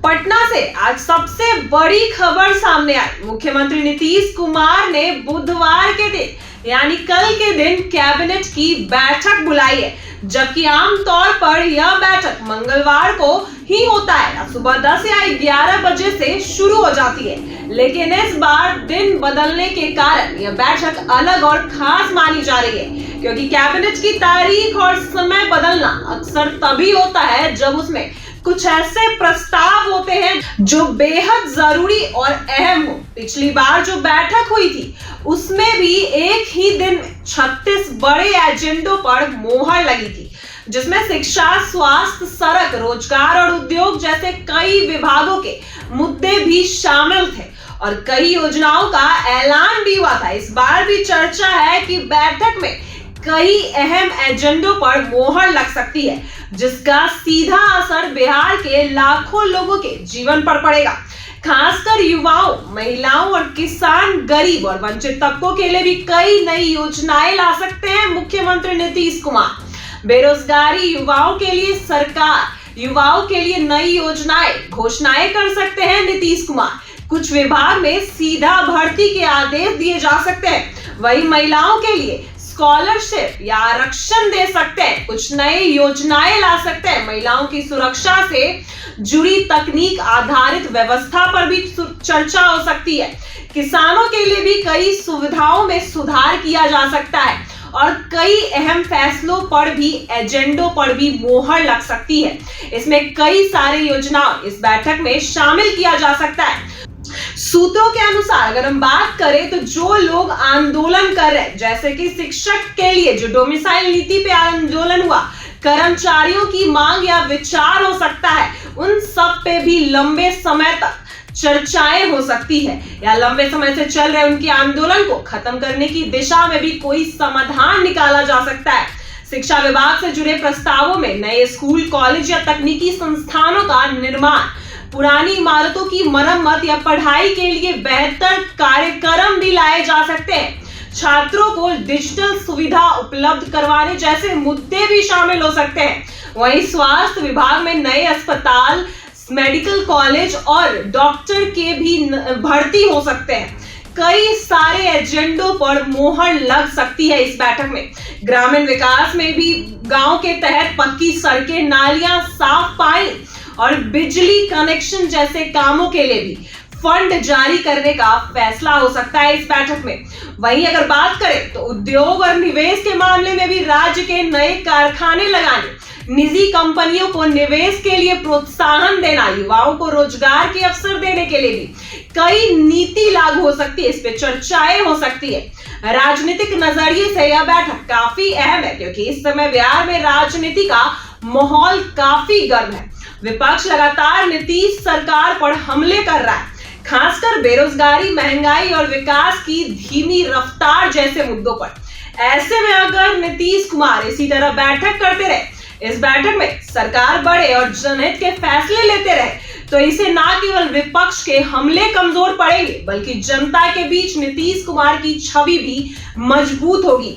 पटना से आज सबसे बड़ी खबर सामने आई। मुख्यमंत्री नीतीश कुमार ने बुधवार के दिन यानी कल के दिन कैबिनेट की बैठक बुलाई है, जबकि आमतौर पर यह बैठक मंगलवार को ही होता है। सुबह 10 या 11 बजे से शुरू हो जाती है, लेकिन इस बार दिन बदलने के कारण यह बैठक अलग और खास मानी जा रही है, क्योंकि कैबिनेट की तारीख और समय बदलना अक्सर तभी होता है जब उसमें कुछ ऐसे प्रस्ताव होते हैं जो बेहद जरूरी और अहम हो। पिछली बार जो बैठक हुई थी उसमें भी एक ही दिन 36 बड़े एजेंडों पर मोहर लगी थी, जिसमें शिक्षा, स्वास्थ्य, सड़क, रोजगार और उद्योग जैसे कई विभागों के मुद्दे भी शामिल थे और कई योजनाओं का ऐलान भी हुआ था। इस बार भी चर्चा है कि बैठक में कई अहम एजेंडों पर मोहर लग सकती है, जिसका सीधा असर बिहार के लाखों लोगों के जीवन पर पड़ेगा। खासकर युवाओं, महिलाओं और किसान, गरीब और वंचित तबकों के लिए भी कई नई योजनाएं ला सकते हैं मुख्यमंत्री नीतीश कुमार। बेरोजगारी युवाओं के लिए सरकार युवाओं के लिए नई योजनाएं घोषणाएं कर सकते हैं नीतीश कुमार। कुछ विभाग में सीधा भर्ती के आदेश दिए जा सकते हैं। वहीं महिलाओं के लिए स्कॉलरशिप या आरक्षण दे सकते हैं। कुछ नई योजनाएं ला सकते हैं। महिलाओं की सुरक्षा से जुड़ी तकनीक आधारित व्यवस्था पर भी चर्चा हो सकती है। किसानों के लिए भी कई सुविधाओं में सुधार किया जा सकता है और कई अहम फैसलों पर भी एजेंडों पर भी मोहर लग सकती है। इसमें कई सारे योजनाएं इस बैठक में शामिल किया जा सकता है। सूत्रों के अनुसार अगर हम बात करें तो जो लोग आंदोलन कर रहे हैं, जैसे कि शिक्षक के लिए जो डोमिसाइल नीति पे आंदोलन हुआ, कर्मचारियों की मांग या विचार हो सकता है, उन सब पे भी लंबे समय तक चर्चाएं हो सकती है या लंबे समय से चल रहे उनके आंदोलन को खत्म करने की दिशा में भी कोई समाधान निकाला जा सकता है। शिक्षा विभाग से जुड़े प्रस्तावों में नए स्कूल, कॉलेज या तकनीकी संस्थानों का निर्माण, पुरानी इमारतों की मरम्मत या पढ़ाई के लिए बेहतर कार्यक्रम भी लाए जा सकते हैं। छात्रों को डिजिटल सुविधा उपलब्ध करवाने जैसे मुद्दे भी शामिल हो सकते हैं। वहीं स्वास्थ्य विभाग में नए अस्पताल, मेडिकल कॉलेज और डॉक्टर के भी भर्ती हो सकते हैं। कई सारे एजेंडों पर मोहर लग सकती है इस बैठक में। ग्रामीण विकास में भी गांव के तहत पक्की सड़कें, नालियां, साफ पानी और बिजली कनेक्शन जैसे कामों के लिए भी फंड जारी करने का फैसला हो सकता है इस बैठक में। वहीं अगर बात करें तो उद्योग और निवेश के मामले में भी राज्य के नए कारखाने लगाने, निजी कंपनियों को निवेश के लिए प्रोत्साहन देना, युवाओं को रोजगार के अवसर देने के लिए भी कई नीति लागू हो सकती है। इस पे चर्चाएं हो सकती है। राजनीतिक नजरिए से यह बैठक काफी अहम है, क्योंकि इस समय बिहार में राजनीति का माहौल काफी गर्म है। विपक्ष लगातार नीतीश सरकार पर हमले कर रहा है, खासकर बेरोजगारी, महंगाई और विकास की धीमी रफ्तार जैसे मुद्दों पर। ऐसे में अगर नीतीश कुमार इसी तरह बैठक करते रहे, इस बैठक में सरकार बढ़े और जनहित के फैसले लेते रहे, तो इसे न केवल विपक्ष के हमले कमजोर पड़ेंगे, बल्कि जनता के बीच नीतीश कुमार की छवि भी मजबूत होगी।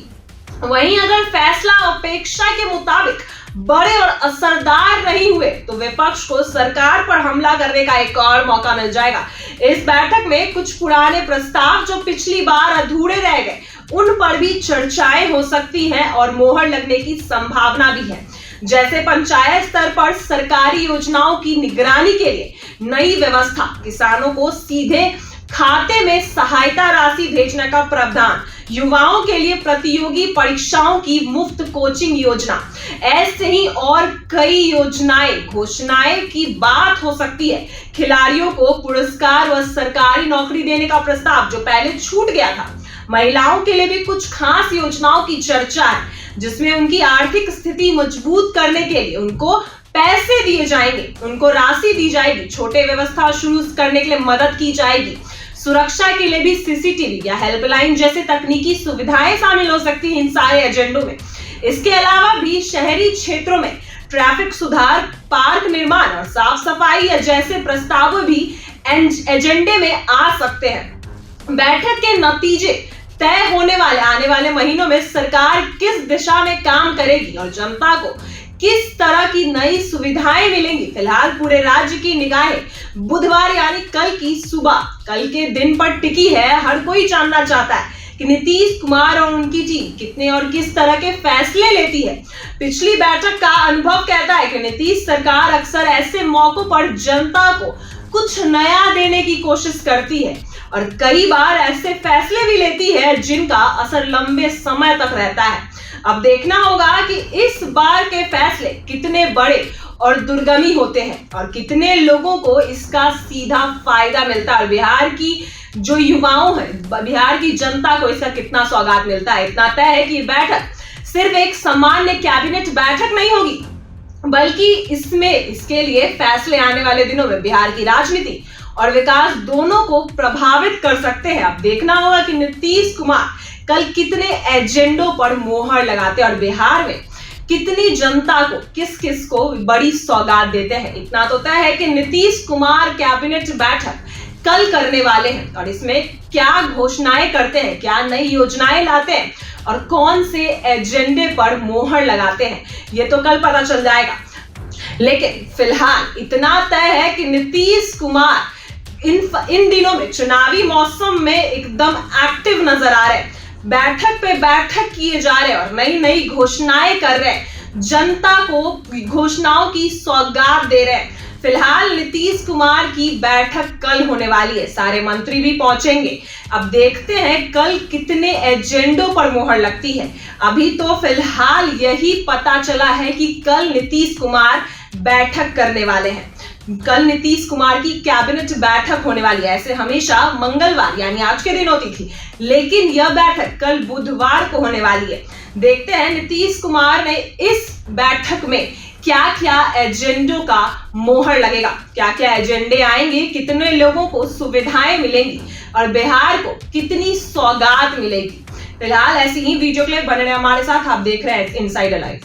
वहीं अगर फैसला अपेक्षा के मुताबिक बड़े और असरदार नहीं हुए तो विपक्ष को सरकार पर हमला करने का एक और मौका मिल जाएगा। इस बैठक में कुछ पुराने प्रस्ताव जो पिछली बार अधूरे रह गए, उन पर भी चर्चाएं हो सकती हैं और मोहर लगने की संभावना भी है। जैसे पंचायत स्तर पर सरकारी योजनाओं की निगरानी के लिए नई व्यवस्था, किसानों को सीधे खाते में सहायता राशि भेजने का प्रावधान, युवाओं के लिए प्रतियोगी परीक्षाओं की मुफ्त कोचिंग योजना, ऐसे ही और कई योजनाएं, घोषणाएं की बात हो सकती है। खिलाड़ियों को पुरस्कार व सरकारी नौकरी देने का प्रस्ताव जो पहले छूट गया था। महिलाओं के लिए भी कुछ खास योजनाओं की चर्चा है, जिसमें उनकी आर्थिक स्थिति मजबूत करने के लिए उनको पैसे दिए जाएंगे, उनको राशि दी जाएगी, छोटे व्यवस्था शुरू करने के लिए मदद की जाएगी। सुरक्षा के लिए भी सीसीटीवी या हेल्पलाइन जैसे तकनीकी सुविधाएं शामिल हो सकती हैं इन सारे एजेंडों में। इसके अलावा भी शहरी क्षेत्रों में ट्रैफिक सुधार, पार्क निर्माण और साफ सफाई जैसे प्रस्ताव भी एजेंडे में आ सकते हैं। बैठक के नतीजे तय होने वाले आने वाले महीनों में सरकार किस दिशा में काम करेगी और जनता को किस तरह की नई सुविधाएं मिलेंगी, फिलहाल पूरे राज्य की निगाहें बुधवार यानी कल की सुबह, कल के दिन पर टिकी है। हर कोई जानना चाहता है कि नीतीश कुमार और उनकी टीम कितने और किस तरह के फैसले लेती है। पिछली बैठक का अनुभव कहता है कि नीतीश सरकार अक्सर ऐसे मौकों पर जनता को कुछ नया देने की कोशिश करती है और कई बार ऐसे फैसले भी लेती है जिनका असर लंबे समय तक रहता है। अब देखना होगा कि इस बार के फैसले कितने बड़े और दूरगामी होते हैं और कितने लोगों को इसका सीधा फायदा मिलता है और बिहार की जो युवाओं है, बिहार की जनता को इसका कितना सौगात मिलता है। इतना तय है कि बैठक सिर्फ एक सामान्य कैबिनेट बैठक नहीं होगी, बल्कि इसके लिए फैसले आने वाले दिनों में बिहार की राजनीति और विकास दोनों को प्रभावित कर सकते हैं। अब देखना होगा कि नीतीश कुमार कल कितने एजेंडों पर मोहर लगाते हैं और बिहार में कितनी जनता को किस किस को बड़ी सौगात देते हैं। इतना तो तय है कि नीतीश कुमार कैबिनेट बैठक कल करने वाले हैं और इसमें क्या घोषणाएं करते हैं, क्या नई योजनाएं लाते हैं और कौन से एजेंडे पर मोहर लगाते हैं, ये तो कल पता चल जाएगा। लेकिन फिलहाल इतना तय है कि नीतीश कुमार इन दिनों में चुनावी मौसम में एकदम एक्टिव नजर आ रहे हैं। बैठक पे बैठक किए जा रहे हैं और नई नई घोषणाएं कर रहे हैं, जनता को घोषणाओं की सौगात दे रहे हैं। फिलहाल नीतीश कुमार की बैठक कल होने वाली है, सारे मंत्री भी पहुंचेंगे। अब देखते हैं कल कितने एजेंडों पर मोहर लगती है। अभी तो फिलहाल यही पता चला है कि कल नीतीश कुमार बैठक करने वाले हैं, कल नीतीश कुमार की कैबिनेट बैठक होने वाली है। ऐसे हमेशा मंगलवार यानी आज के दिन होती थी, लेकिन यह बैठक कल बुधवार को होने वाली है। देखते हैं नीतीश कुमार ने इस बैठक में क्या क्या एजेंडों का मोहर लगेगा, क्या क्या एजेंडे आएंगे, कितने लोगों को सुविधाएं मिलेंगी और बिहार को कितनी सौगात मिलेगी। फिलहाल ऐसी ही वीडियो के लिए बने रहे हमारे साथ। आप देख रहे हैं इनसाइडर लाइव।